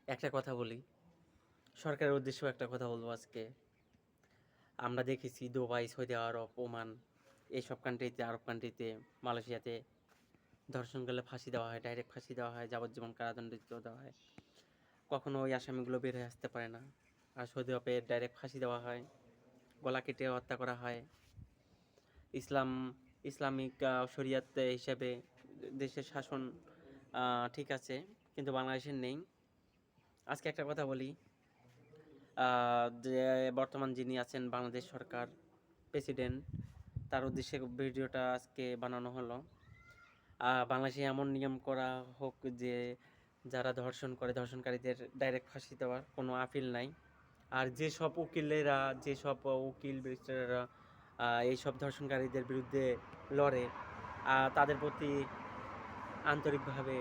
একটা কথা বলি, সরকারের উদ্দেশ্যেও একটা কথা বলবো আজকে। আমরা দেখেছি দুবাই, সৌদি আরব, ওমান এইসব কান্ট্রিতে, আরব কান্ট্রিতে, মালয়েশিয়াতে ধর্ষণ করলে ফাঁসি দেওয়া হয়, ডাইরেক্ট ফাঁসি দেওয়া হয়, যাবজ্জীবন কারাদণ্ডিত দেওয়া হয়। কখনো ওই আসামিগুলো বের হয়ে আসতে পারে না। আর সৌদি আরবে ডাইরেক্ট ফাঁসি দেওয়া হয়, গলা কেটে হত্যা করা হয়। ইসলাম ইসলামিক শরিয়াত হিসেবে দেশের শাসন ঠিক আছে, কিন্তু বাংলাদেশের নেই। আজকে একটা কথা বলি, যে বর্তমান যিনি আছেন বাংলাদেশ সরকার প্রেসিডেন্ট, তার উদ্দেশ্যে ভিডিওটা আজকে বানানো হলো। বাংলাদেশে এমন নিয়ম করা হোক যে যারা ধর্ষণ করে, ধর্ষণকারীদের ডাইরেক্ট ফাঁসি দেওয়ার কোনো আপিল নাই। আর যেসব উকিলেরা, যেসব উকিল ব্যারিস্টাররা এইসব ধর্ষণকারীদের বিরুদ্ধে লড়ে, তাদের প্রতি আন্তরিকভাবে